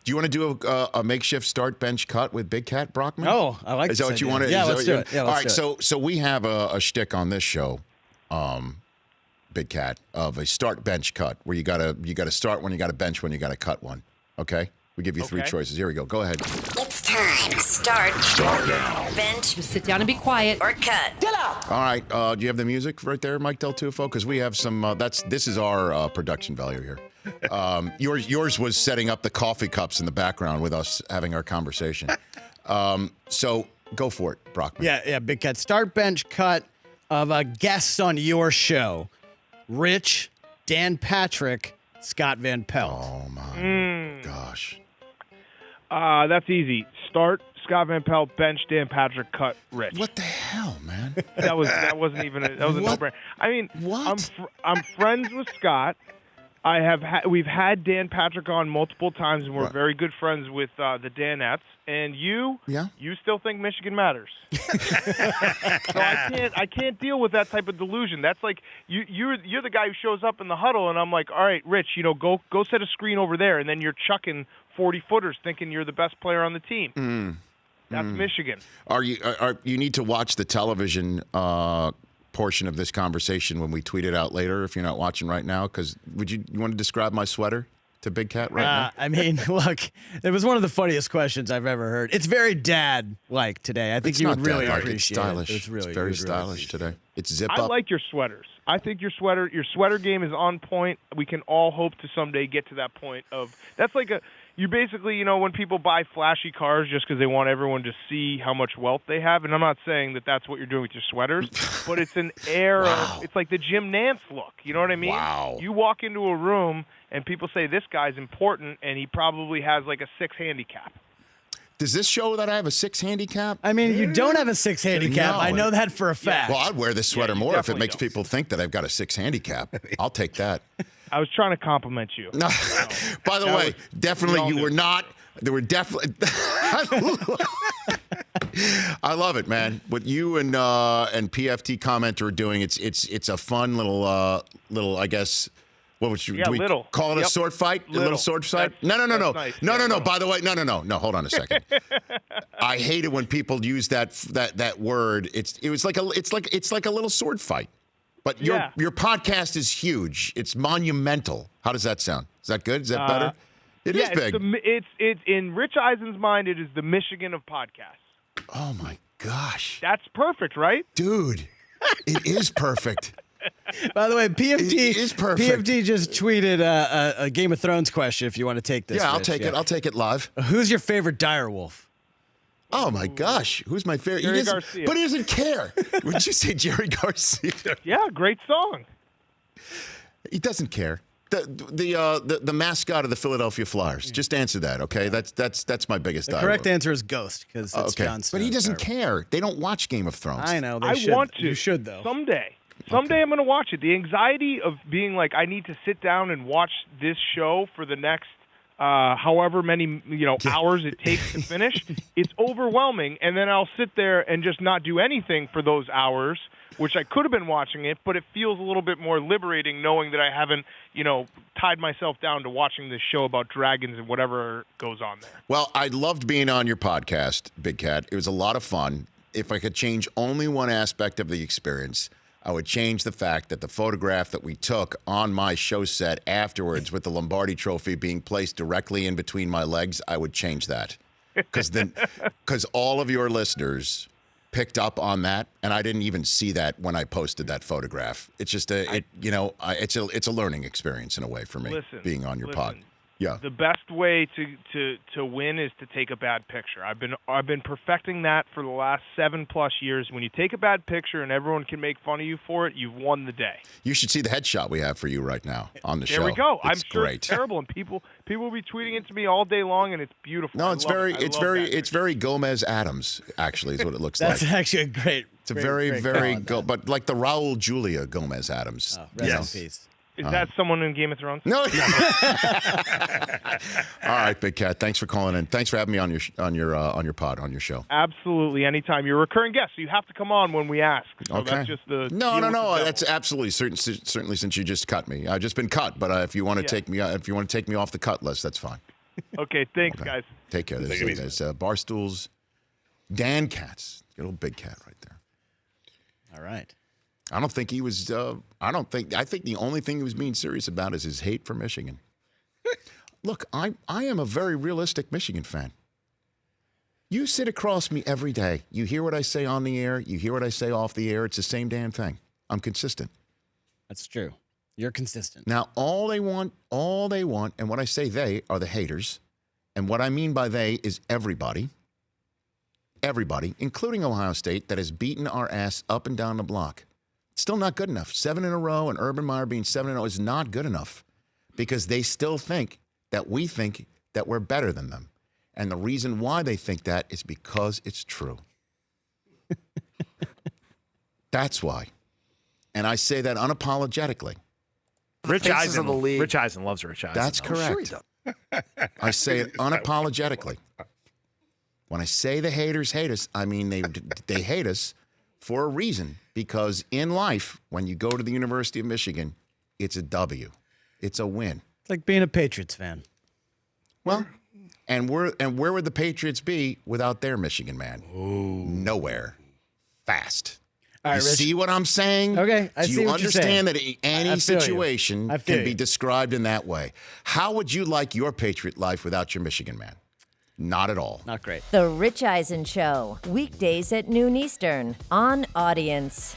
Do you want to do a makeshift start bench cut with Big Cat Brockman? Oh, I like. Is that what you want to? Yeah, let's do it. Yeah, all right. So we have a shtick on this show, Big Cat, of a start bench cut where you gotta start one, you gotta bench one, you gotta cut one. Okay. We give you three choices. Here we go. Go ahead. It's time. Start now. Bench. Just sit down and be quiet. Or cut. Get out. All right. Do you have the music right there, Mike Del Tufo? Because we have some. This is our production value here. Yours was setting up the coffee cups in the background with us having our conversation. So go for it, Brockman. Yeah. Big Cat. Start bench cut of guests on your show: Rich, Dan Patrick, Scott Van Pelt. Oh my gosh. That's easy. Start Scott Van Pelt, bench Dan Patrick, cut Rich. What the hell, man? That wasn't even that was a no-brainer. I mean, what? I'm friends with Scott. We've had Dan Patrick on multiple times, and we're very good friends with the Danettes. And you still think Michigan matters. So I can't deal with that type of delusion. That's like you're the guy who shows up in the huddle, and I'm like, all right, Rich, go set a screen over there, and then you're chucking 40-footers, thinking you're the best player on the team. That's Michigan. You need to watch the television portion of this conversation when we tweet it out later if you're not watching right now, because you want to describe my sweater to Big Cat right now? I mean, look, it was one of the funniest questions I've ever heard. It's very dad-like today. I think you would really appreciate it's stylish. it. It's very stylish today. It's zip up. I like your sweaters. I think your sweater game is on point. We can all hope to someday get to that point of that's like you basically, when people buy flashy cars just because they want everyone to see how much wealth they have, and I'm not saying that that's what you're doing with your sweaters, but it's an air of, it's like the Jim Nantz look. You know what I mean? Wow. You walk into a room and people say, this guy's important, and he probably has like a 6 handicap. Does this show that I have a 6 handicap? I mean, you don't have a 6 handicap. No. I know that for a fact. Well, I'd wear this sweater more if it makes don't. people think that I've got a 6 handicap. I'll take that. I was trying to compliment you. No. By the way, definitely you were not. There were definitely. I love it, man. What you and PFT commenter are doing, it's a fun little I guess. What would you? Yeah, do we little. call it a sword fight? A little sword fight? No. Nice. No. By the way, no. Hold on a second. I hate it when people use that word. It's like a little sword fight. But your podcast is huge. It's monumental. How does that sound? Is that good? Is that better? It is big. It's in Rich Eisen's mind. It is the Michigan of podcasts. Oh my gosh, that's perfect, right, dude? It is perfect. By the way, PFT is perfect. PFT just tweeted a Game of Thrones question. If you want to take this, yeah, I'll Rich. take it. I'll take it live. Who's your favorite direwolf? Oh my gosh, who's my favorite? Jerry Garcia. But he doesn't care. Would you say Jerry Garcia? Yeah, great song. He doesn't care. The mascot of the Philadelphia Flyers. Just answer that, okay? That's my biggest. The correct answer is Ghost because it's Jon Snow. But he doesn't care. They don't watch Game of Thrones. I know. I want to. You should though. Someday I'm going to watch it. The anxiety of being like, I need to sit down and watch this show for the next however many hours it takes to finish. It's overwhelming, and then I'll sit there and just not do anything for those hours, which I could have been watching it, but it feels a little bit more liberating knowing that I haven't, tied myself down to watching this show about dragons and whatever goes on there. Well, I loved being on your podcast, Big Cat. It was a lot of fun. If I could change only one aspect of the experience, I would change the fact that the photograph that we took on my show set afterwards with the Lombardi Trophy being placed directly in between my legs, I would change that. Because all of your listeners picked up on that, and I didn't even see that when I posted that photograph. It's just it's a learning experience in a way for me, being on your pod. Yeah. The best way to win is to take a bad picture. I've been perfecting that for the last 7+ years. When you take a bad picture and everyone can make fun of you for it, you've won the day. You should see the headshot we have for you right now on the show. There we go. It's I'm sure great. It's terrible, and people will be tweeting it to me all day long, and it's beautiful. No, it's very Gomez Adams. Actually, is what it looks like. That's actually a great. It's a very but like the Raul Julia Gomez Adams. Oh, rest in peace. Is that someone in Game of Thrones? No. All right, Big Cat. Thanks for calling in. Thanks for having me on your pod, on your show. Absolutely, anytime. You're a recurring guest, so you have to come on when we ask. So okay. That's just the no. That's absolutely certainly since you just cut me. I've just been cut, but if you want to take me off the cut list, that's fine. Okay, thanks, guys. Take care. This is Barstool's Dan Katz. Good old big cat right there. All right. I don't think he was. I think the only thing he was being serious about is his hate for Michigan. Look, I am a very realistic Michigan fan. You sit across me every day. You hear what I say on the air. You hear what I say off the air. It's the same damn thing. I'm consistent. That's true. You're consistent. Now, all they want, and what I say they are the haters. And what I mean by they is everybody, including Ohio State, that has beaten our ass up and down the block. Still not good enough. 7 in a row, and Urban Meyer being 7-0 is not good enough because they still think that we think that we're better than them. And the reason why they think that is because it's true. That's why. And I say that unapologetically. Rich Eisen loves Rich Eisen. That's correct. I say it unapologetically. When I say the haters hate us, I mean they hate us for a reason. Because in life, when you go to the University of Michigan, it's a W. It's a win. It's like being a Patriots fan. Well, and where would the Patriots be without their Michigan man? Ooh. Nowhere. Fast. All right, you Rich. see what I'm saying? Okay, I see what you're saying. Do you understand that any situation can be described in that way? How would you like your Patriot life without your Michigan man? Not at all. Not great. The Rich Eisen Show, weekdays at noon Eastern on Audience.